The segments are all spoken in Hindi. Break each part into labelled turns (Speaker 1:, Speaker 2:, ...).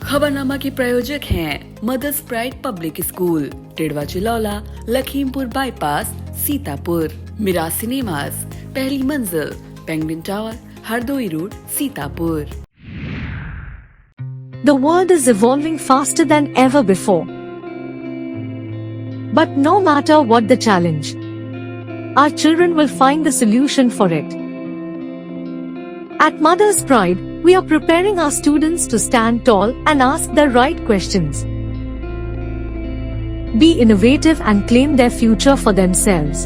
Speaker 1: खबरनामा के प्रायोजक हैं mother's pride public school, Tidwa Chilaula, Lakhimpur bypass, Sitapur. Miraj cinemas, पहली मंजिल, penguin tower, Hardoi road, Sitapur.
Speaker 2: The world is evolving faster than ever before. But no matter what the challenge, our children will find the solution for it. At Mother's Pride, we are preparing our students to stand tall and ask the right questions, be innovative and claim their future for themselves.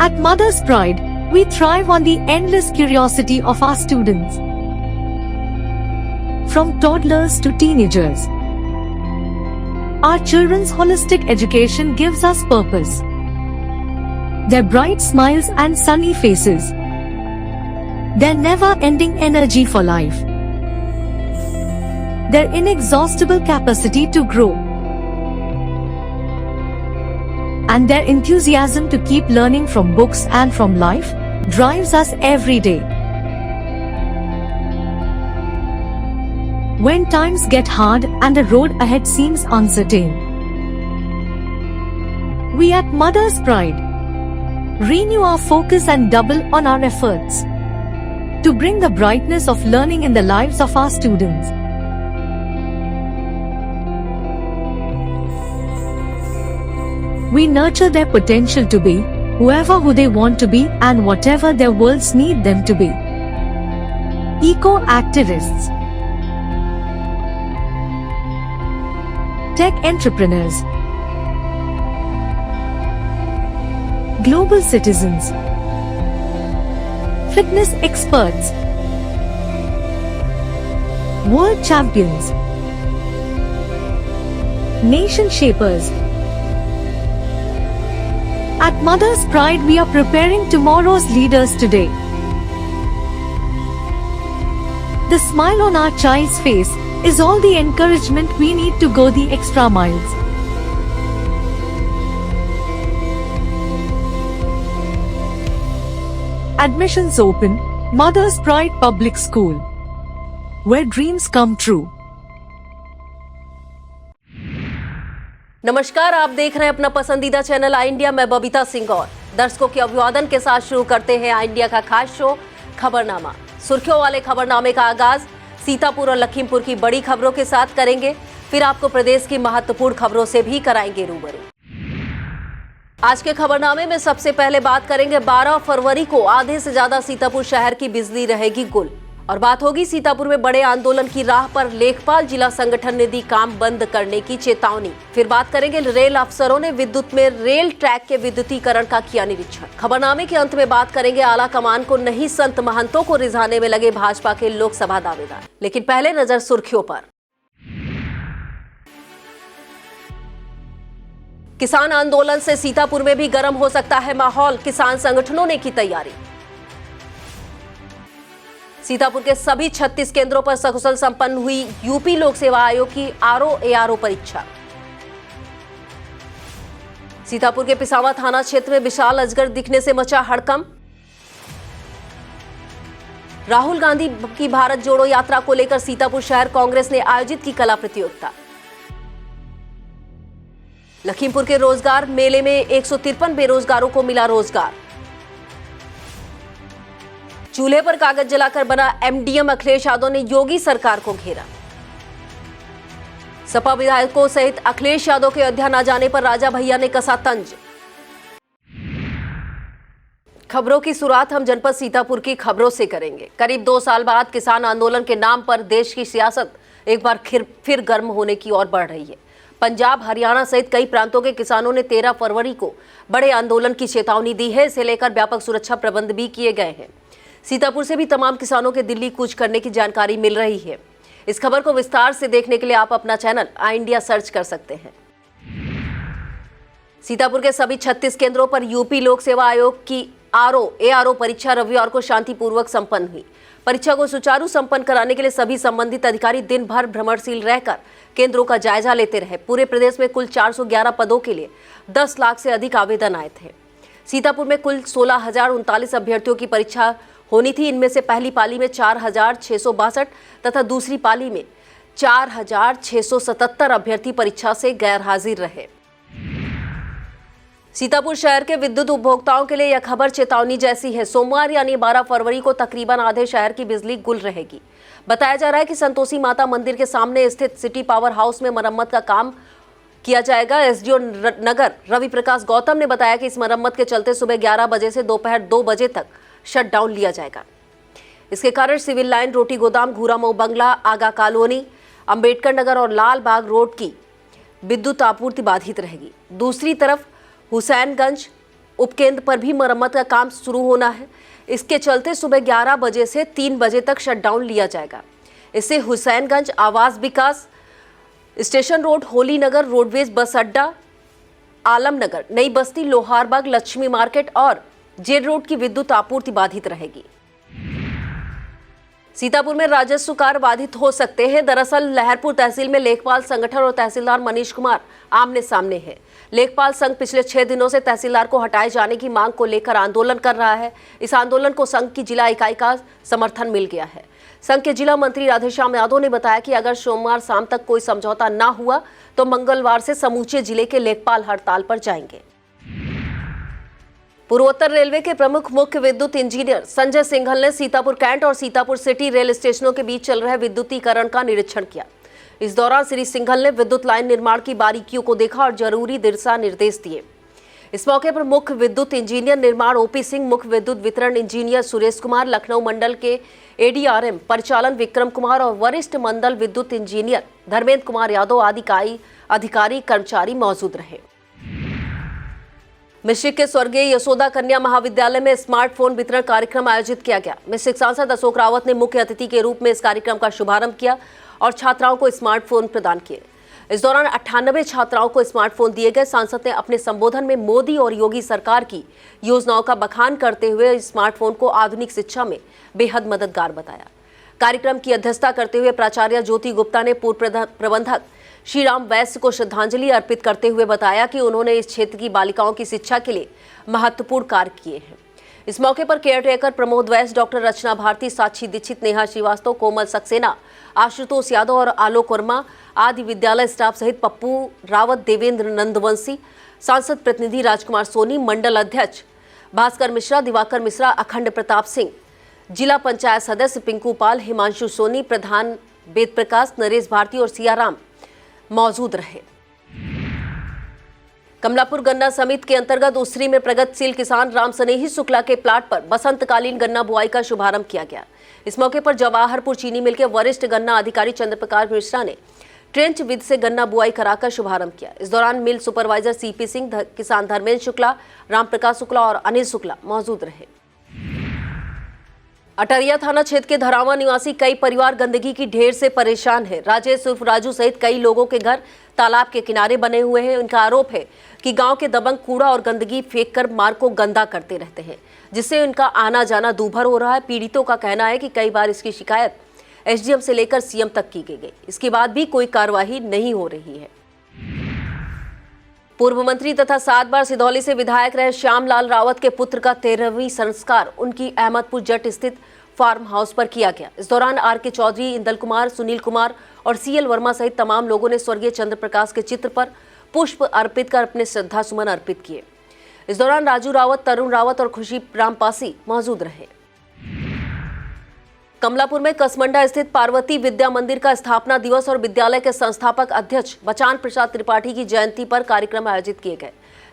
Speaker 2: At Mother's Pride, we thrive on the endless curiosity of our students. From toddlers to teenagers, our children's holistic education gives us purpose. Their bright smiles and sunny faces, their never-ending energy for life, their inexhaustible capacity to grow, and their enthusiasm to keep learning from books and from life drives us every day. When times get hard and the road ahead seems uncertain, we at Mother's Pride renew our focus and double on our efforts to bring the brightness of learning in the lives of our students. We nurture their potential to be whoever who they want to be and whatever their worlds need them to be. Eco-activists, tech entrepreneurs, global citizens, fitness experts, world champions, nation shapers. At Mother's Pride, we are preparing tomorrow's leaders today. The smile on our child's face is all the encouragement we need to go the extra miles. Admissions open, Mother's Pride Public School, where dreams come true.
Speaker 3: नमस्कार, आप देख रहे हैं अपना पसंदीदा चैनल आई इंडिया। मैं बबीता सिंह और दर्शकों के अभिवादन के साथ शुरू करते हैं आई इंडिया का खास शो खबरनामा। सुर्खियों वाले खबरनामे का आगाज सीतापुर और लखीमपुर की बड़ी खबरों के साथ करेंगे, फिर आपको प्रदेश की महत्वपूर्ण खबरों से भी कराएंगे रूबरू। आज के खबरनामे में सबसे पहले बात करेंगे 12 फरवरी को आधे से ज्यादा सीतापुर शहर की बिजली रहेगी गुल, और बात होगी सीतापुर में बड़े आंदोलन की राह पर लेखपाल जिला संगठन ने दी काम बंद करने की चेतावनी। फिर बात करेंगे रेल अफसरों ने विद्युत में रेल ट्रैक के विद्युतीकरण का किया निरीक्षण। खबरनामे के अंत में बात करेंगे आला कमान को नहीं संत महंतों को रिझाने में लगे भाजपा के लोकसभा दावेदार। लेकिन पहले नजर सुर्खियों पर। किसान आंदोलन से सीतापुर में भी गर्म हो सकता है माहौल, किसान संगठनों ने की तैयारी। सीतापुर के सभी 36 केंद्रों पर सकुशल संपन्न हुई यूपी लोक सेवा आयोग की आरओ परीक्षा। सीतापुर के पिसावा थाना क्षेत्र में विशाल अजगर दिखने से मचा हड़कंप। राहुल गांधी की भारत जोड़ो यात्रा को लेकर सीतापुर शहर कांग्रेस ने आयोजित की कला प्रतियोगिता। लखीमपुर के रोजगार मेले में 153 बेरोजगारों को मिला रोजगार। चूल्हे पर कागज जलाकर बना एमडीएम अखिलेश यादव ने योगी सरकार को घेरा। सपा विधायकों सहित अखिलेश यादव के अयोध्या न जाने पर राजा भैया ने कसा तंज। खबरों की शुरुआत हम जनपद सीतापुर की खबरों से करेंगे। करीब 2 साल बाद किसान आंदोलन के नाम पर देश की सियासत एक बार फिर गर्म होने की ओर बढ़ रही है। पंजाब, हरियाणा सहित कई प्रांतों के किसानों ने 13 फरवरी को बड़े आंदोलन की चेतावनी दी है। इसे लेकर व्यापक सुरक्षा प्रबंध भी किए गए हैं। सीतापुर से भी तमाम किसानों के दिल्ली कूच करने की जानकारी मिल रही है। इस खबर को विस्तार से देखने के लिए आप अपना चैनल आई इंडिया सर्च कर सकते हैं। सीतापुर के सभी 36 केंद्रों पर यूपी लोक सेवा आयोग की आरओ परीक्षा रविवार को शांतिपूर्वक संपन्न हुई। परीक्षा को सुचारू संपन्न कराने के लिए सभी संबंधित अधिकारी दिन भर भ्रमणशील रहकर केंद्रों का जायजा लेते रहे। पूरे प्रदेश में कुल 411 पदों के लिए 10 लाख से अधिक आवेदन आए थे। सीतापुर में कुल 16,039 अभ्यर्थियों की परीक्षा होनी थी। इनमें से पहली पाली में 4,662 तथा दूसरी पाली में 4,677 अभ्यर्थी परीक्षा से गैर हाजिर रहे। सीतापुर शहर के विद्युत उपभोक्ताओं के लिए यह खबर चेतावनी जैसी है। सोमवार यानी 12 फरवरी को तकरीबन आधे शहर की बिजली गुल रहेगी। बताया जा रहा है कि संतोषी माता मंदिर के सामने स्थित सिटी पावर हाउस में मरम्मत का काम किया जाएगा। एसडीओ नगर रवि प्रकाश गौतम ने बताया कि इस मरम्मत के चलते सुबह 11 बजे से दोपहर 2 बजे तक शटडाउन लिया जाएगा। इसके कारण सिविल लाइन, रोटी गोदाम, घूरामऊ बंगला, आगा कॉलोनी, अंबेडकर नगर और लाल बाग रोड की विद्युत आपूर्ति बाधित रहेगी। दूसरी तरफ हुसैनगंज उपकेंद्र पर भी मरम्मत का काम शुरू होना है। इसके चलते सुबह 11 बजे से 3 बजे तक शटडाउन लिया जाएगा। इससे हुसैनगंज, आवास विकास, स्टेशन रोड, होली नगर, रोडवेज बस अड्डा, आलमनगर, नई बस्ती, लोहारबाग, लक्ष्मी मार्केट और जेल रोड की विद्युत आपूर्ति बाधित रहेगी। सीतापुर में राजस्व कार्य बाधित हो सकते हैं। दरअसल लहरपुर तहसील में लेखपाल संगठन और तहसीलदार मनीष कुमार आमने सामने हैं। लेखपाल संघ पिछले 6 दिनों से तहसीलदार को हटाए जाने की मांग को लेकर आंदोलन कर रहा है। इस आंदोलन को संघ की जिला इकाई का समर्थन मिल गया है। संघ के जिला मंत्री राधेश्याम यादव ने बताया कि अगर सोमवार शाम तक कोई समझौता न हुआ तो मंगलवार से समूचे जिले के लेखपाल हड़ताल पर जाएंगे। पूर्वोत्तर रेलवे के प्रमुख मुख्य विद्युत इंजीनियर संजय सिंघल ने सीतापुर कैंट और सीतापुर सिटी रेल स्टेशनों के बीच चल रहे विद्युतीकरण का निरीक्षण किया। इस दौरान श्री सिंघल ने विद्युत लाइन निर्माण की बारीकियों को देखा और जरूरी दिशा निर्देश दिए। इस मौके पर मुख्य विद्युत इंजीनियर निर्माण ओपी सिंह, मुख्य विद्युत वितरण इंजीनियर सुरेश कुमार, लखनऊ मंडल के एडीआरएम परिचालन विक्रम कुमार और वरिष्ठ मंडल विद्युत इंजीनियर धर्मेंद्र कुमार यादव आदि अधिकारी कर्मचारी मौजूद रहे। मिश्रिक के स्वर्गीय यशोदा कन्या महाविद्यालय में स्मार्टफोन वितरण कार्यक्रम आयोजित किया गया। मिश्रिक सांसद अशोक रावत ने मुख्य अतिथि के रूप में इस कार्यक्रम का शुभारंभ किया और छात्राओं को स्मार्टफोन प्रदान किए। इस दौरान 98 छात्राओं को स्मार्टफोन दिए गए। सांसद ने अपने संबोधन में मोदी और योगी सरकार की योजनाओं का बखान करते हुए स्मार्टफोन को आधुनिक शिक्षा में बेहद मददगार बताया। कार्यक्रम की अध्यक्षता करते हुए प्राचार्य ज्योति गुप्ता ने पूर्व प्रबंधक श्रीराम वैश्य को श्रद्धांजलि अर्पित करते हुए बताया कि उन्होंने इस क्षेत्र की बालिकाओं की शिक्षा के लिए महत्वपूर्ण कार्य किए हैं। इस मौके पर केयरटेकर प्रमोद वैश्य, डॉक्टर रचना भारती, साक्षी दीक्षित, नेहा श्रीवास्तव, कोमल सक्सेना, आशुतोष यादव और आलोक वर्मा आदि विद्यालय स्टाफ सहित पप्पू रावत, देवेंद्र नंदवंशी, सांसद प्रतिनिधि राजकुमार सोनी, मंडल अध्यक्ष भास्कर मिश्रा, दिवाकर मिश्रा, अखंड प्रताप सिंह, जिला पंचायत सदस्य पिंकू पाल, हिमांशु सोनी, प्रधान वेद प्रकाश, नरेश भारती और सियाराम मौजूद रहे। कमलापुर गन्ना समिति के अंतर्गत उसरी में प्रगतिशील किसान राम स्नेही शुक्ला के प्लाट पर बसंतकालीन गन्ना बुआई का शुभारंभ किया गया। इस मौके पर जवाहरपुर चीनी मिल के वरिष्ठ गन्ना अधिकारी चंद्रप्रकाश मिश्रा ने ट्रेंच विधि से गन्ना बुआई कराकर शुभारंभ किया। इस दौरान मिल सुपरवाइजर सीपी सिंह, किसान धर्मेंद्र शुक्ला, राम प्रकाश शुक्ला और अनिल शुक्ला मौजूद रहे। अटरिया थाना क्षेत्र के धरावा निवासी कई परिवार गंदगी की ढेर से परेशान है। राजेश उर्फ राजू सहित कई लोगों के घर तालाब के किनारे बने हुए हैं। उनका आरोप है कि गांव के दबंग कूड़ा और गंदगी फेंककर मार्ग को गंदा करते रहते हैं, जिससे उनका आना जाना दूभर हो रहा है। पीड़ितों का कहना है कि कई बार इसकी शिकायत एसडीएम से लेकर सीएम तक की गई, इसके बाद भी कोई कार्रवाई नहीं हो रही है। पूर्व मंत्री तथा 7 बार सिधौली से विधायक रहे श्यामलाल रावत के पुत्र का 13वीं संस्कार उनकी अहमदपुर जट स्थित फार्म हाउस पर किया गया। इस दौरान आर.के. चौधरी, इंदल कुमार, सुनील कुमार और सीएल वर्मा सहित तमाम लोगों ने स्वर्गीय चंद्र प्रकाश के चित्र पर पुष्प अर्पित कर अपने श्रद्धा सुमन अर्पित किए। इस दौरान राजू रावत, तरुण रावत और खुशी राम पासी मौजूद रहे। कमलापुर में कसमंडा स्थित पार्वती विद्या मंदिर का स्थापना दिवस और विद्यालय के संस्थापक अध्यक्ष बचान प्रसाद त्रिपाठी की जयंती पर कार्यक्रम आयोजित किए गए।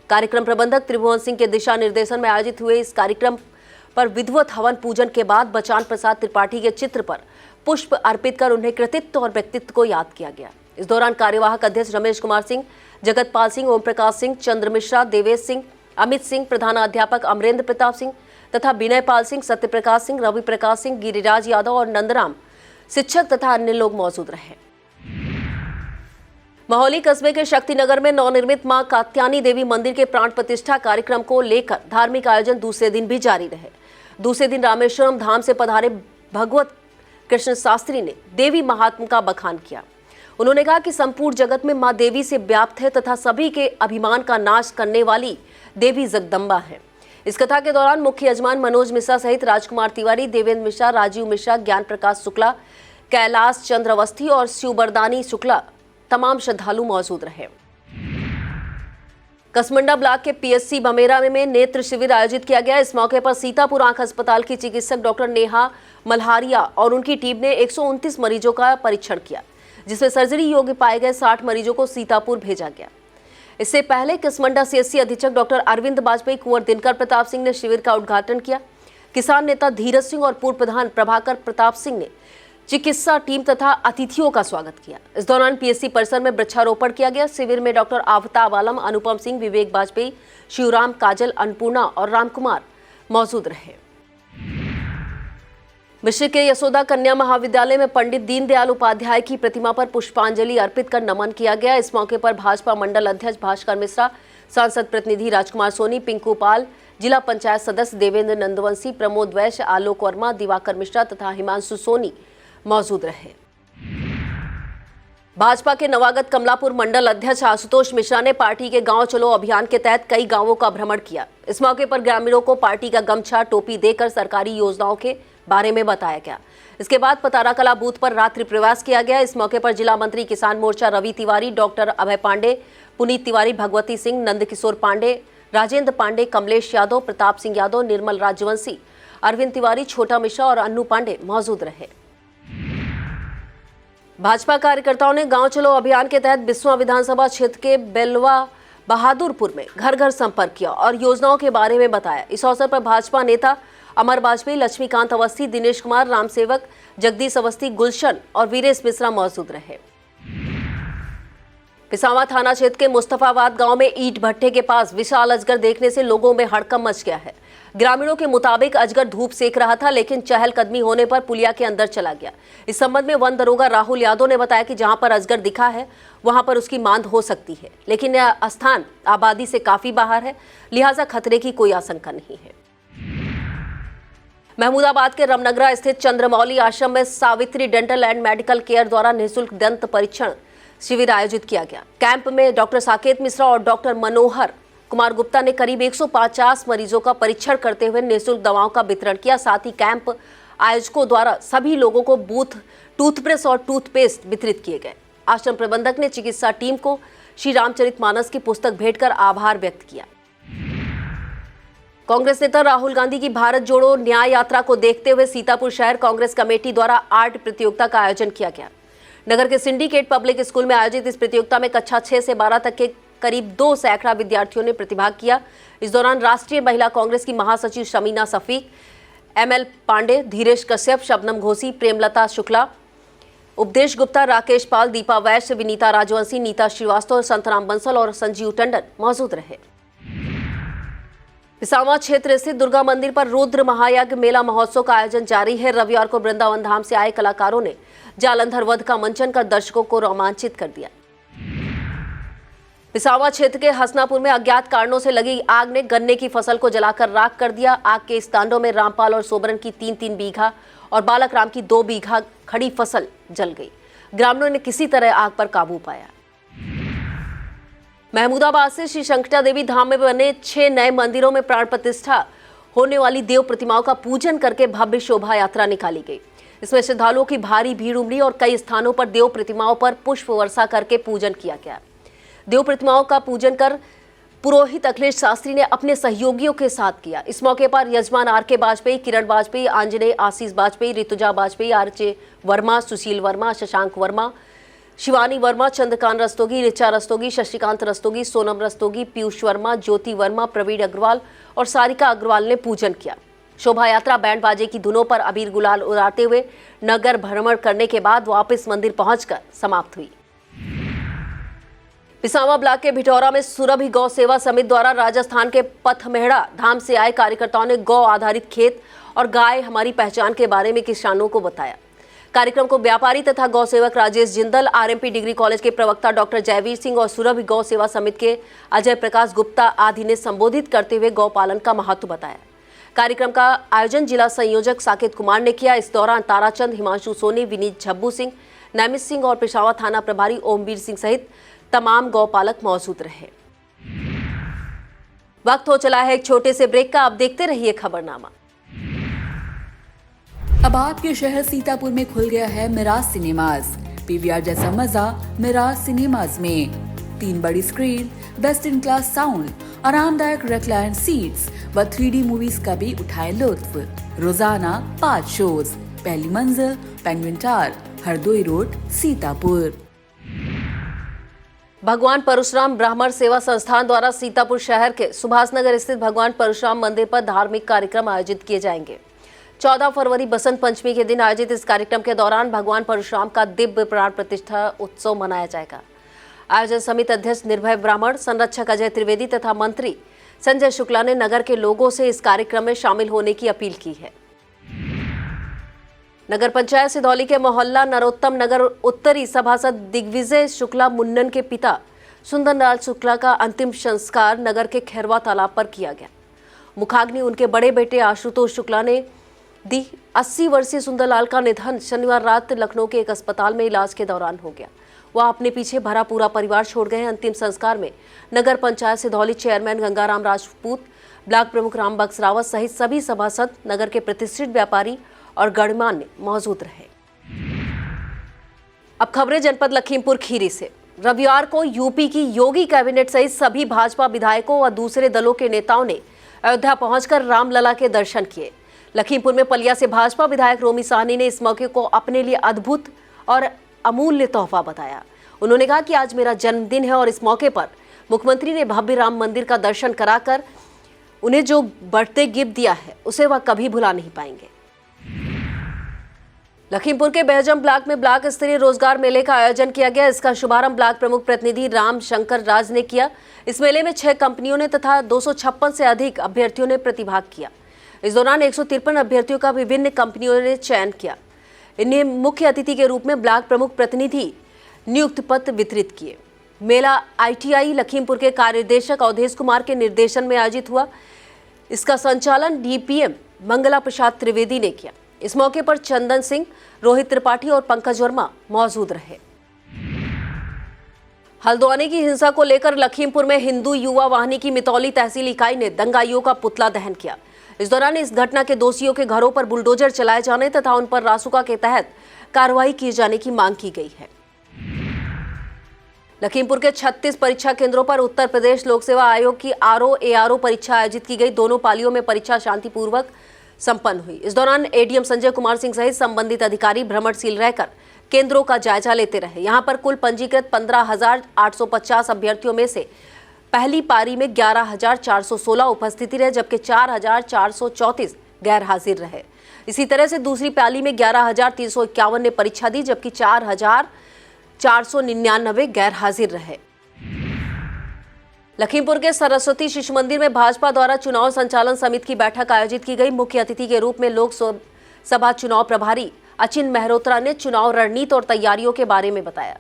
Speaker 3: कार्यक्रम प्रबंधक त्रिभुवन सिंह के दिशा निर्देशन में आयोजित हुए इस कार्यक्रम पर विधिवत हवन पूजन के बाद बचान प्रसाद त्रिपाठी के चित्र पर पुष्प अर्पित कर उन्हें कृतित्व और व्यक्तित्व को याद किया गया। इस दौरान कार्यवाहक अध्यक्ष रमेश कुमार सिंह, जगतपाल सिंह, ओम प्रकाश सिंह, चंद्र मिश्रा, देवेश सिंह, अमित सिंह, प्रधानाध्यापक अमरेंद्र प्रताप सिंह तथा विनय पाल सिंह, सत्यप्रकाश सिंह, रवि प्रकाश सिंह, गिरिराज यादव और नंदराम शिक्षक तथा अन्य लोग मौजूद रहे। महोली कस्बे के शक्तिनगर में नवनिर्मित मां कात्यायनी देवी मंदिर के प्राण प्रतिष्ठा कार्यक्रम को लेकर धार्मिक आयोजन दूसरे दिन भी जारी रहे। दूसरे दिन रामेश्वरम धाम से पधारे भगवत कृष्ण शास्त्री ने देवी महात्म का बखान किया। उन्होंने कहा कि संपूर्ण जगत में मां देवी से व्याप्त है तथा सभी के अभिमान का नाश करने वाली देवी जगदम्बा है। इस कथा के दौरान मुख्य यजमान मनोज मिश्रा सहित राजकुमार तिवारी, देवेंद्र मिश्रा, राजीव मिश्रा, ज्ञान प्रकाश शुक्ला, कैलाश चंद्र अवस्थी और शिवबरदानी शुक्ला तमाम श्रद्धालु मौजूद रहे। कसमंडा ब्लॉक के पीएचसी बमेरा में नेत्र शिविर आयोजित किया गया। इस मौके पर सीतापुर आंख अस्पताल की चिकित्सक डॉक्टर नेहा मल्हारिया और उनकी टीम ने 129 मरीजों का परीक्षण किया, जिसमें सर्जरी योग्य पाए गए 60 मरीजों को सीतापुर भेजा गया। इससे पहले कसमंडा सीएचसी अधीक्षक डॉक्टर अरविंद बाजपेयी, कुंवर दिनकर प्रताप सिंह ने शिविर का उद्घाटन किया। किसान नेता धीरज सिंह और पूर्व प्रधान प्रभाकर प्रताप सिंह ने चिकित्सा टीम तथा अतिथियों का स्वागत किया। इस दौरान पीएचसी परिसर में वृक्षारोपण किया गया। शिविर में डॉक्टर आफ्ताब आलम, अनुपम सिंह, विवेक बाजपेयी, शिवराम, काजल, अन्नपूर्णा और रामकुमार मौजूद रहे। मिश्र के यशोदा कन्या महाविद्यालय में पंडित दीनदयाल उपाध्याय की प्रतिमा पर पुष्पांजलि अर्पित कर नमन किया गया। इस मौके पर भाजपा मंडल अध्यक्ष भास्कर मिश्रा, सांसद प्रतिनिधि राजकुमार सोनी, पिंकू पाल, जिला पंचायत सदस्य देवेंद्र नंदवंशी, प्रमोद वैश्य, आलोक वर्मा, दिवाकर मिश्रा तथा हिमांशु सोनी मौजूद रहे। भाजपा के नवागत कमलापुर मंडल अध्यक्ष आशुतोष मिश्रा ने पार्टी के गांव चलो अभियान के तहत कई गांवों का भ्रमण किया। इस मौके पर ग्रामीणों को पार्टी का गमछा, टोपी देकर सरकारी योजनाओं के बारे में बताया गया। इसके बाद पतारा कला बूथ पर रात्रि प्रवास किया गया। इस मौके पर जिला मंत्री किसान मोर्चा रवि तिवारी, डॉक्टर अभय पांडे, पुनीत तिवारी, भगवती सिंह, नंदकिशोर पांडे, राजेंद्र पांडे, कमलेश यादव, प्रताप सिंह यादव, निर्मल राजवंशी, अरविंद तिवारी, छोटा मिश्रा और अन्नू पांडे मौजूद रहे। भाजपा कार्यकर्ताओं ने गांव चलो अभियान के तहत बिस्वा विधानसभा क्षेत्र के बेलवा बहादुरपुर में घर घर संपर्क किया और योजनाओं के बारे में बताया। इस अवसर पर भाजपा नेता अमर वाजपेयी, लक्ष्मीकांत अवस्थी, दिनेश कुमार, रामसेवक, जगदीश अवस्थी, गुलशन और वीरेश मिश्रा मौजूद रहे। पिसावा थाना क्षेत्र के मुस्तफाबाद गांव में ईंट भट्टे के पास विशाल अजगर देखने से लोगों में हड़कंप मच गया है। ग्रामीणों के मुताबिक अजगर धूप सेक रहा था, लेकिन चहलकदमी होने पर पुलिया के अंदर चला गया। इस संबंध में वन दरोगा राहुल यादव ने बताया कि जहां पर अजगर दिखा है वहां पर उसकी मांद हो सकती है, लेकिन यह स्थान आबादी से काफी बाहर है, लिहाजा खतरे की कोई आशंका नहीं है। महमूदाबाद के रमनगरा स्थित चंद्रमौली आश्रम में Savitri dental and medical care द्वारा निःशुल्क दंत परीक्षण शिविर आयोजित किया गया। कैंप में डॉक्टर साकेत मिश्रा और डॉक्टर मनोहर कुमार गुप्ता ने करीब 150 मरीजों का परीक्षण करते हुए निःशुल्क दवाओं का वितरण किया। साथ ही कैंप आयोजकों द्वारा सभी लोगों को बूथ टूथब्रश और टूथपेस्ट वितरित किए गए। आश्रम प्रबंधक ने चिकित्सा टीम को श्री रामचरितमानस की पुस्तक भेंट कर आभार व्यक्त किया। कांग्रेस नेता राहुल गांधी की भारत जोड़ो न्याय यात्रा को देखते हुए सीतापुर शहर कांग्रेस कमेटी द्वारा आर्ट प्रतियोगिता का आयोजन किया गया। नगर के सिंडिकेट पब्लिक स्कूल में आयोजित इस प्रतियोगिता में कक्षा 6 से 12 तक के करीब 2 सैकड़ा विद्यार्थियों ने प्रतिभाग किया। इस दौरान राष्ट्रीय महिला कांग्रेस की महासचिव शमीना सफीक, एमएल पांडे, धीरेश कश्यप, शबनम घोसी, प्रेमलता शुक्ला, उपदेश गुप्ता, राकेश पाल, दीपा वैश्य, विनीता राजवंशी, नीता श्रीवास्तव, संतराम बंसल और संजीव टंडन मौजूद रहे। पिसावा क्षेत्र स्थित दुर्गा मंदिर पर रुद्र महायज्ञ मेला महोत्सव का आयोजन जारी है। रविवार को वृंदावन धाम से आए कलाकारों ने जालंधर वध का मंचन कर दर्शकों को रोमांचित कर दिया। पिसावा क्षेत्र के हसनापुर में अज्ञात कारणों से लगी आग ने गन्ने की फसल को जलाकर राख कर दिया। आग के इस तांडव में रामपाल और सोबरन की 3-3 बीघा और बालक राम की 2 बीघा खड़ी फसल जल गई। ग्रामीणों ने किसी तरह आग पर काबू पाया। महमूदाबाद से श्री शंकटा देवी धाम में बने 6 नए मंदिरों में प्राण प्रतिष्ठा होने वाली देव प्रतिमाओं का पूजन करके भव्य शोभा यात्रा निकाली गई। इसमें श्रद्धालुओं की भारी भीड़ उमड़ी और कई स्थानों पर देव प्रतिमाओं पर पुष्प वर्षा करके पूजन किया गया। देव प्रतिमाओं का पूजन कर पुरोहित अखिलेश शास्त्री ने अपने सहयोगियों के साथ किया। इस मौके पर यजमान आर.के. वाजपेयी, किरण वाजपेयी, आंजनेय आशीष वाजपेयी, ऋतुजा वाजपेयी, आर.जे. वर्मा, सुशील वर्मा, शशांक वर्मा, शिवानी वर्मा, चंद्रकांत रस्तोगी, ऋचा रस्तोगी, शशिकांत रस्तोगी, सोनम रस्तोगी, पीयूष वर्मा, ज्योति वर्मा, प्रवीण अग्रवाल और सारिका अग्रवाल ने पूजन किया। शोभा यात्रा बैंड बाजे की धुनों पर अबीर गुलाल उड़ाते हुए नगर भ्रमण करने के बाद वापस मंदिर पहुंचकर समाप्त हुई। पिसावा ब्लॉक के भिटौरा में सुरभि गौ सेवा समिति द्वारा राजस्थान के पथमेहड़ा धाम से आए कार्यकर्ताओं ने गौ आधारित खेत और गाय हमारी पहचान के बारे में किसानों को बताया। कार्यक्रम को व्यापारी तथा गौ सेवक Rajesh Jindal, RMP degree college के प्रवक्ता डॉक्टर जयवीर सिंह और सुरभि गौ सेवा समिति के अजय प्रकाश गुप्ता आदि ने संबोधित करते हुए गौपालन का महत्व बताया। कार्यक्रम का आयोजन जिला संयोजक साकेत कुमार ने किया। इस दौरान ताराचंद, हिमांशु सोनी, विनीत झब्बू सिंह, नैमित सिंह और पिशावा थाना प्रभारी ओमवीर सिंह सहित तमाम गौपालक मौजूद रहे। वक्त हो चला है एक छोटे से ब्रेक का। अब देखते रहिए खबरनामा।
Speaker 1: अब आपके शहर सीतापुर में खुल गया है मिराज सिनेमाज। पीवीआर जैसा मजा मिराज सिनेमाज में। 3 बड़ी screen, best in class sound, आरामदायक रिक्लाइन सीट्स व 3D मूवीज का भी उठाए लुत्फ। रोजाना 5 शोज। पहली मंजिल, penguin tower, Hardoi road, Sitapur.
Speaker 3: भगवान परशुराम ब्राह्मण सेवा संस्थान द्वारा सीतापुर शहर के सुभाष नगर स्थित भगवान परशुराम मंदिर पर धार्मिक कार्यक्रम आयोजित किए जाएंगे। 14 फरवरी बसंत पंचमी के दिन आयोजित इस कार्यक्रम के दौरान भगवान परशुराम का दिव्य प्राण प्रतिष्ठा उत्सव मनाया जाएगा। आयोजन समिति अध्यक्ष निर्भय ब्राह्मण, संरक्षक अजय त्रिवेदी तथा मंत्री संजय शुक्ला ने नगर के लोगों से इस कार्यक्रम में शामिल होने की अपील की है। नगर पंचायत सिधौली के मोहल्ला नरोत्तम नगर उत्तरी सभासद दिग्विजय शुक्ला मुन्नन के पिता सुंदरलाल शुक्ला का अंतिम संस्कार नगर के खैरवा तालाब पर किया गया। मुखाग्नि उनके बड़े बेटे आशुतोष शुक्ला ने दी। 80 वर्षीय सुंदरलाल का निधन शनिवार रात लखनऊ के एक अस्पताल में इलाज के दौरान हो गया। वह अपने पीछे भरा पूरा परिवार छोड़ गए हैं। अंतिम संस्कार में नगर पंचायत सिधौली चेयरमैन गंगाराम राजपूत, ब्लॉक प्रमुख रामबक्स रावत सहित सभी सभासद, नगर के प्रतिष्ठित व्यापारी और गणमान्य मौजूद रहे। अब खबरें जनपद लखीमपुर खीरी से। रविवार को यूपी की योगी कैबिनेट सहित सभी भाजपा विधायकों व दूसरे दलों के नेताओं ने अयोध्या पहुंचकर रामलला के दर्शन किए। लखीमपुर में पलिया से भाजपा विधायक रोमी साहनी ने इस मौके को अपने लिए अद्भुत और अमूल्य तोहफा बताया। उन्होंने कहा कि आज मेरा जन्मदिन है और इस मौके पर मुख्यमंत्री ने भव्य राम मंदिर का दर्शन कराकर उन्हें जो बर्थडे गिफ्ट दिया है उसे वह कभी भुला नहीं पाएंगे। लखीमपुर के बेहजम ब्लॉक में ब्लॉक स्तरीय रोजगार मेले का आयोजन किया गया। इसका शुभारंभ ब्लॉक प्रमुख प्रतिनिधि राम शंकर राज ने किया। इस मेले में 6 कंपनियों ने तथा 256 से अधिक अभ्यर्थियों ने प्रतिभाग किया। इस दौरान 153 अभ्यर्थियों का विभिन्न कंपनियों ने चयन किया। इन्हें मुख्य अतिथि के रूप में ब्लॉक प्रमुख प्रतिनिधि नियुक्त पत्र वितरित किए। मेला ITI लखीमपुर के कार्यदेशक अवधेश कुमार के निर्देशन में आयोजित हुआ। इसका संचालन DPM मंगला प्रसाद त्रिवेदी ने किया। इस मौके पर चंदन सिंह, रोहित त्रिपाठी और पंकज वर्मा मौजूद रहे। हल्द्वानी की हिंसा को लेकर लखीमपुर में हिंदू युवा वाहिनी की मितौली तहसील इकाई ने दंगाइयों का पुतला दहन किया। इस दौरान इस घटना के दोषियों के घरों पर बुलडोजर चलाए जाने तथा उन पर रासुका के तहत कार्रवाई किए जाने की मांग की गई है। लखीमपुर के 36 परीक्षा केंद्रों पर उत्तर प्रदेश लोक सेवा आयोग की RO-ARO परीक्षा आयोजित की गई। दोनों पालियों में परीक्षा शांतिपूर्वक संपन्न हुई। इस दौरान ADM संजय कुमार सिंह सहित संबंधित अधिकारी भ्रमणशील रहकर केंद्रों का जायजा लेते रहे। यहां पर कुल पंजीकृत 15,850 अभ्यर्थियों में से पहली पारी में 11,416 उपस्थिति रहे, जबकि 4,434 गैर हाजिर रहे। इसी तरह से दूसरी पाली में 11,351 ने परीक्षा दी, जबकि 4,499 गैर हाजिर रहे। लखीमपुर के सरस्वती शिशु मंदिर में भाजपा द्वारा चुनाव संचालन समिति की बैठक आयोजित की गई। मुख्य अतिथि के रूप में लोकसभा चुनाव प्रभारी अचिन मेहरोत्रा ने चुनाव रणनीति और तैयारियों के बारे में बताया।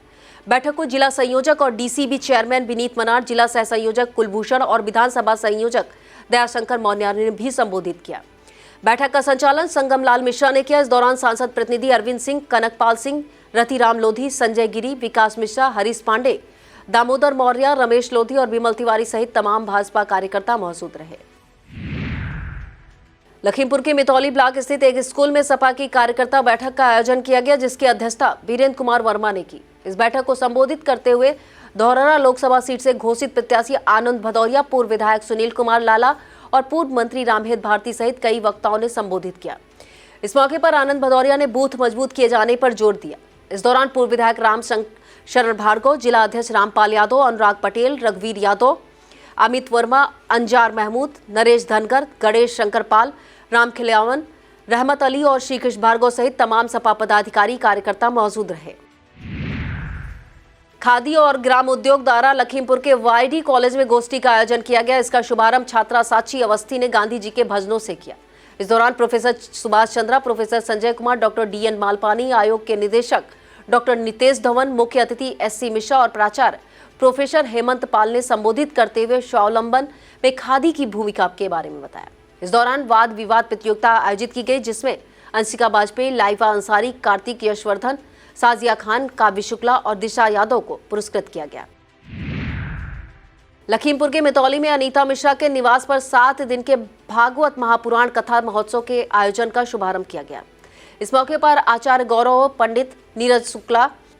Speaker 3: बैठक को जिला संयोजक और DCB चेयरमैन विनीत मनार, जिला सह संयोजक कुलभूषण और विधानसभा संयोजक दयाशंकर मौर्य ने भी संबोधित किया। बैठक का संचालन संगम लाल मिश्रा ने किया। इस दौरान सांसद प्रतिनिधि अरविंद सिंह, कनकपाल सिंह, रतिराम लोधी, संजय गिरी, विकास मिश्रा, हरीश पांडे, दामोदर मौर्य, रमेश लोधी और विमल तिवारी सहित तमाम भाजपा कार्यकर्ता मौजूद रहे। लखीमपुर के मितौली ब्लॉक स्थित एक स्कूल में सपा की कार्यकर्ता बैठक का आयोजन किया गया, जिसकी अध्यक्षता वीरेंद्र कुमार वर्मा ने की। इस बैठक को संबोधित करते हुए धौरहरा लोकसभा सीट से घोषित प्रत्याशी आनंद भदौरिया, पूर्व विधायक सुनील कुमार लाला और पूर्व मंत्री रामहेत भारती सहित कई वक्ताओं ने संबोधित किया। इस मौके पर आनंद भदौरिया ने बूथ मजबूत किए जाने पर जोर दिया। इस दौरान पूर्व विधायक राम शरण भार्गव, जिला अध्यक्ष रामपाल यादव, अनुराग पटेल, रघुवीर यादव, अमित वर्मा, अंजार महमूद, नरेश धनगर, गणेश शंकरपाल, राम खिलावन, रहमत अली और श्रीकृष्ण भार्गव सहित तमाम सपा पदाधिकारी कार्यकर्ता मौजूद रहे। खादी और ग्राम उद्योग द्वारा लखीमपुर के YD कॉलेज में गोष्ठी का आयोजन किया गया। इसका शुभारंभ छात्रा साक्षी अवस्थी ने गांधी जी के भजनों से किया। इस दौरान professor Subhash Chandra, professor Sanjay Kumar, doctor DN Malpani, आयोग के निदेशक डॉक्टर नितेश धवन, मुख्य अतिथि SC मिश्रा और प्राचार्य प्रोफेसर हेमंत पाल ने संबोधित करते हुए स्वावलंबन में खादी की भूमिका के बारे में बताया। इस दौरान वाद विवाद प्रतियोगिता आयोजित की गई, जिसमें अंशिका वाजपेयी, लाइफा अंसारी, कार्तिक यशवर्धन, साजिया खान, काव्य शुक्ला और दिशा यादव को पुरस्कृत किया गया। लखीमपुर के मितौली में अनीता मिश्रा के निवास पर 7 दिन के भागवत महापुराण कथा महोत्सव के आयोजन का शुभारंभ किया गया। इस मौके पर आचार्य गौरव पंडित,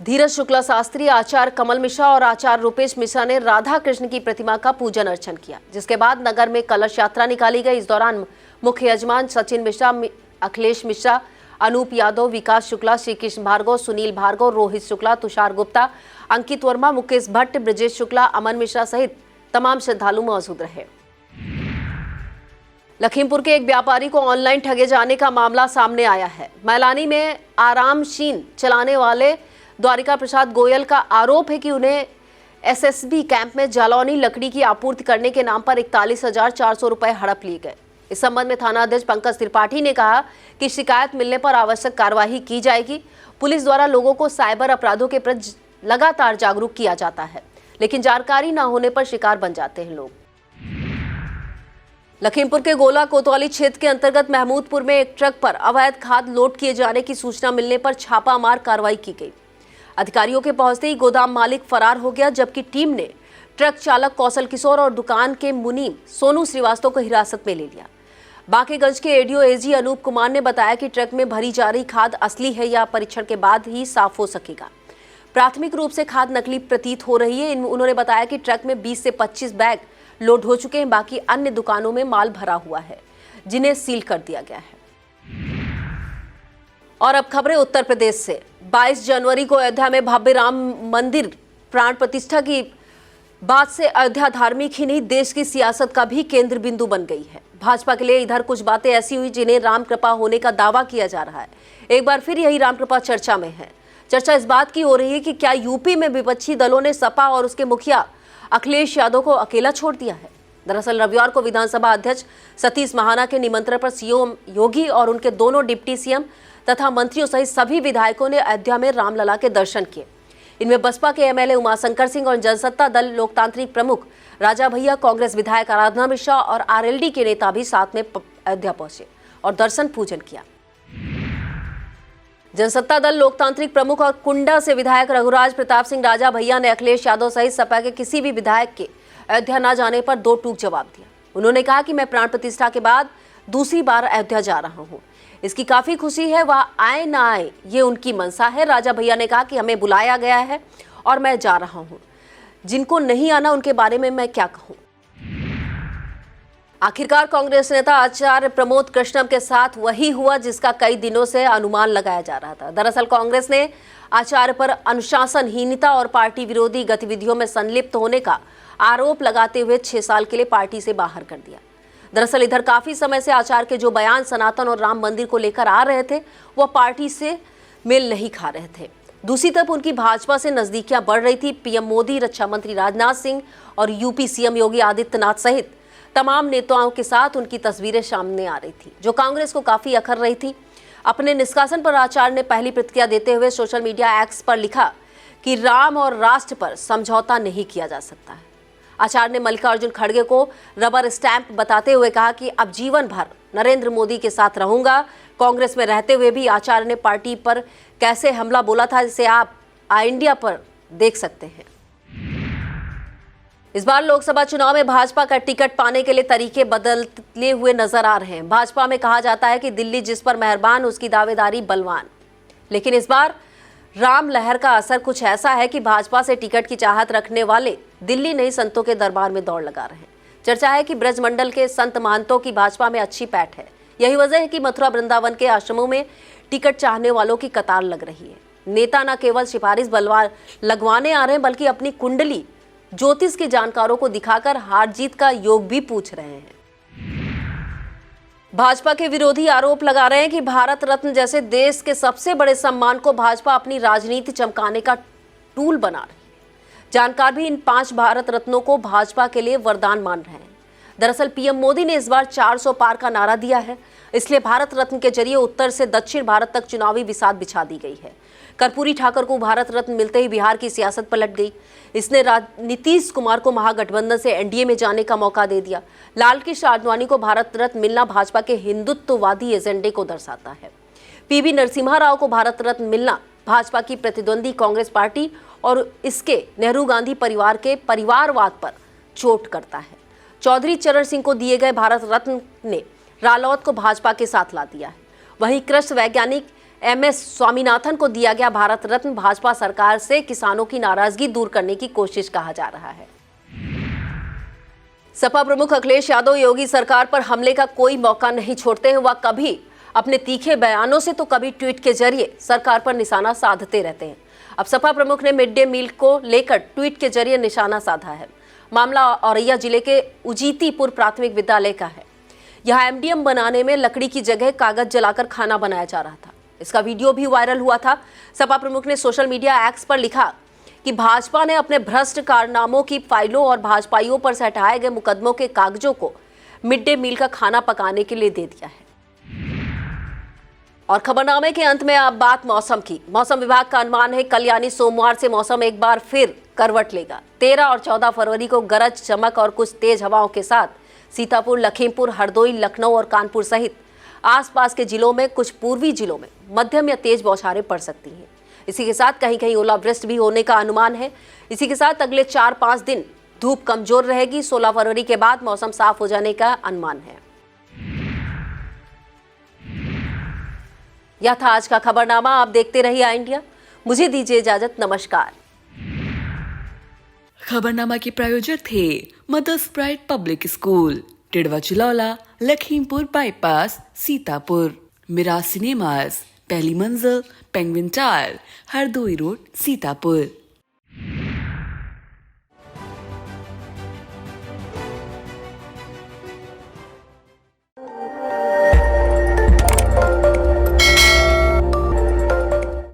Speaker 3: धीरज शुक्ला शास्त्री, आचार्य कमल मिश्रा और आचार्य रूपेश मिश्रा ने राधा कृष्ण की प्रतिमा का पूजन अर्चन किया, जिसके बाद नगर में कलश यात्रा निकाली गई। इस दौरान मुख्य यजमान सचिन मिश्रा, अखिलेश मिश्रा, अनूप यादव, विकास शुक्ला, श्री कृष्ण भार्गव, सुनील भार्गव, रोहित शुक्ला, तुषार गुप्ता, अंकित वर्मा, मुकेश भट्ट, ब्रजेश शुक्ला, अमन मिश्रा सहित तमाम श्रद्धालु मौजूद रहे। लखीमपुर के एक व्यापारी को ऑनलाइन ठगे जाने का मामला सामने आया है। मैलानी में आरामशीन चलाने वाले द्वारिका प्रसाद गोयल का आरोप है कि उन्हें एसएसबी कैंप में जालौनी लकड़ी की आपूर्ति करने के नाम पर 41,400 रुपए हड़प लिए गए। इस संबंध में थाना अध्यक्ष पंकज त्रिपाठी ने कहा कि शिकायत मिलने पर आवश्यक कार्यवाही की जाएगी। पुलिस द्वारा लोगों को साइबर अपराधों के प्रति लगातार जागरूक किया जाता है, लेकिन जानकारी न होने पर शिकार बन जाते हैं लोग। लखीमपुर के गोला कोतवाली क्षेत्र के अंतर्गत महमूदपुर में एक ट्रक पर अवैध खाद लोड किए जाने की सूचना मिलने पर छापामार कार्रवाई की गई। अधिकारियों के पहुंचते ही गोदाम मालिक फरार हो गया, जबकि टीम ने ट्रक चालक कौशल किशोर और दुकान के मुनीम सोनू श्रीवास्तव को हिरासत में ले लिया। बांकेगंज के एडीओ एजी अनूप कुमार ने बताया कि ट्रक में भरी जा रही खाद असली है या परीक्षण के बाद ही साफ हो सकेगा। प्राथमिक रूप से खाद नकली प्रतीत हो रही है। उन्होंने बताया कि ट्रक में 20 से 25 बैग लोड हो चुके हैं, बाकी अन्य दुकानों में माल भरा हुआ है, जिन्हें सील कर दिया गया है। और अब खबरें उत्तर प्रदेश से। 22 जनवरी को अयोध्या में भव्य राम मंदिर प्राण प्रतिष्ठा की बात से अयोध्या धार्मिक ही नहीं, देश की सियासत का भी केंद्र बिंदु बन गई है। भाजपा के लिए इधर कुछ बातें ऐसी हुई जिन्हें राम कृपा होने का दावा किया जा रहा है। एक बार फिर यही राम कृपा चर्चा में है। चर्चा इस बात की हो रही है कि क्या यूपी में विपक्षी दलों ने सपा और उसके मुखिया अखिलेश यादव को अकेला छोड़ दिया है। दरअसल रविवार को विधानसभा अध्यक्ष सतीश महाना के निमंत्रण पर सीएम योगी और उनके दोनों डिप्टी सीएम तथा मंत्रियों सहित सभी विधायकों ने अयोध्या में रामलला के दर्शन किए। इनमें बसपा के एमएलए उमाशंकर सिंह और जनसत्ता दल लोकतांत्रिक प्रमुख राजा भैया, कांग्रेस विधायक आराधना मिश्रा और आरएलडी के नेता भी साथ में अयोध्या पहुंचे और दर्शन पूजन किया। जनसत्ता दल लोकतांत्रिक प्रमुख और कुंडा से विधायक रघुराज प्रताप सिंह राजा भैया ने अखिलेश यादव सहित सपा के किसी भी विधायक के अयोध्या न जाने पर दो टूक जवाब दिया। उन्होंने कहा कि मैं प्राण प्रतिष्ठा के बाद दूसरी बार अयोध्या जा रहा हूं, इसकी काफी खुशी है, वह आए ना आए ये उनकी मंशा है। राजा भैया ने कहा कि हमें बुलाया गया है और मैं जा रहा हूं, जिनको नहीं आना उनके बारे में मैं क्या कहूं। आखिरकार कांग्रेस नेता आचार्य प्रमोद कृष्णम के साथ वही हुआ जिसका कई दिनों से अनुमान लगाया जा रहा था। दरअसल कांग्रेस ने आचार्य पर अनुशासनहीनता और पार्टी विरोधी गतिविधियों में संलिप्त होने का आरोप लगाते हुए 6 साल के लिए पार्टी से बाहर कर दिया। दरअसल इधर काफी समय से आचार्य के जो बयान सनातन और राम मंदिर को लेकर आ रहे थे, वह पार्टी से मेल नहीं खा रहे थे। दूसरी तरफ उनकी भाजपा से नजदीकियां बढ़ रही थी। पीएम मोदी, रक्षा मंत्री राजनाथ सिंह और यूपी सीएम योगी आदित्यनाथ सहित तमाम नेताओं के साथ उनकी तस्वीरें सामने आ रही थी, जो कांग्रेस को काफी अखर रही थी। अपने निष्कासन पर आचार्य ने पहली प्रतिक्रिया देते हुए सोशल मीडिया एक्स पर लिखा कि राम और राष्ट्र पर समझौता नहीं किया जा सकता है। आचार्य ने मल्लिकार्जुन खड़गे को रबर स्टैंप बताते हुए कहा कि अब जीवन भर नरेंद्र मोदी के साथ रहूंगा। कांग्रेस में रहते हुए भी आचार्य ने पार्टी पर कैसे हमला बोला था, जिसे आप इंडिया पर देख सकते हैं। इस बार लोकसभा चुनाव में भाजपा का टिकट पाने के लिए तरीके बदलते हुए नजर आ रहे हैं। भाजपा में कहा जाता है कि दिल्ली जिस पर मेहरबान उसकी दावेदारी बलवान, लेकिन इस बार राम लहर का असर कुछ ऐसा है कि भाजपा से टिकट की चाहत रखने वाले दिल्ली नहीं संतों के दरबार में दौड़ लगा रहे हैं। चर्चा है कि ब्रजमंडल के संत महंतों की भाजपा में अच्छी पैठ है। यही वजह है कि मथुरा वृंदावन के आश्रमों में टिकट चाहने वालों की कतार लग रही है। नेता न केवल सिफारिश लगवाने आ रहे हैं, बल्कि अपनी कुंडली ज्योतिष के जानकारों को दिखाकर हार जीत का योग भी पूछ रहे हैं। भाजपा के विरोधी आरोप लगा रहे हैं कि भारत रत्न जैसे देश के सबसे बड़े सम्मान को भाजपा अपनी राजनीति चमकाने का टूल बना रही है। जानकार भी इन 5 भारत रत्नों को भाजपा के लिए वरदान मान रहे हैं। दरअसल पीएम मोदी ने इस बार 400 पार का नारा दिया है, इसलिए भारत रत्न के जरिए उत्तर से दक्षिण भारत तक चुनावी बिसात बिछा दी गई है। कर्पूरी ठाकुर को भारत रत्न मिलते ही बिहार की सियासत पलट गई। इसने नीतीश कुमार को महागठबंधन से एनडीए में जाने का मौका दे दिया। लालकृष्ण आडवाणी को भारत रत्न मिलना भाजपा के हिंदुत्ववादी एजेंडे को दर्शाता है। पीवी नरसिम्हा राव को भारत रत्न मिलना भाजपा की प्रतिद्वंदी कांग्रेस पार्टी और इसके नेहरू गांधी परिवार के परिवारवाद पर चोट करता है। चौधरी चरण सिंह को दिए गए भारत रत्न ने रालोद को भाजपा के साथ ला दिया है। वहीं कृषि वैज्ञानिक MS स्वामीनाथन को दिया गया भारत रत्न भाजपा सरकार से किसानों की नाराजगी दूर करने की कोशिश कहा जा रहा है। सपा प्रमुख अखिलेश यादव योगी सरकार पर हमले का कोई मौका नहीं छोड़ते हैं। वह कभी अपने तीखे बयानों से तो कभी ट्वीट के जरिए सरकार पर निशाना साधते रहते हैं। अब सपा प्रमुख ने मिड डे मील को लेकर ट्वीट के जरिए निशाना साधा है। मामला औरैया जिले के उजीतीपुर प्राथमिक विद्यालय का है। यहाँ MDM बनाने में लकड़ी की जगह कागज जलाकर खाना बनाया जा रहा था। इसका वीडियो भी वायरल हुआ था। सपा प्रमुख ने सोशल मीडिया एक्स पर लिखा कि भाजपा ने अपने भ्रष्ट कारनामों की फाइलों और भाजपाइयों पर से हटाए गए मुकदमों के कागजों को मिड डे मील का खाना पकाने के लिए दे दिया है। और खबरनामे के अंत में अब बात मौसम की। मौसम विभाग का अनुमान है कल यानी सोमवार से मौसम एक बार फिर करवट लेगा। 13 और 14 फरवरी को गरज, चमक और कुछ तेज हवाओं के साथ सीतापुर, लखीमपुर, हरदोई, लखनऊ और कानपुर सहित आसपास के जिलों में कुछ पूर्वी जिलों में मध्यम या तेज बौछारें पड़ सकती हैं। इसी के साथ कहीं कहीं ओलावृष्टि भी होने का अनुमान है। इसी के साथ अगले 4-5 दिन धूप कमजोर रहेगी। 16 फरवरी के बाद मौसम साफ हो जाने का अनुमान है। यह था आज का खबरनामा। आप देखते रहिए आई इंडिया। मुझे दीजिए इजाजत। नमस्कार।
Speaker 1: खबरनामा के प्रायोजक थे mother's pride public school, Tidwa Chilaula, Lakhimpur bypass, Sitapur. Miraj cinemas, पहली मंजिल, penguin tower, Hardoi road, Sitapur.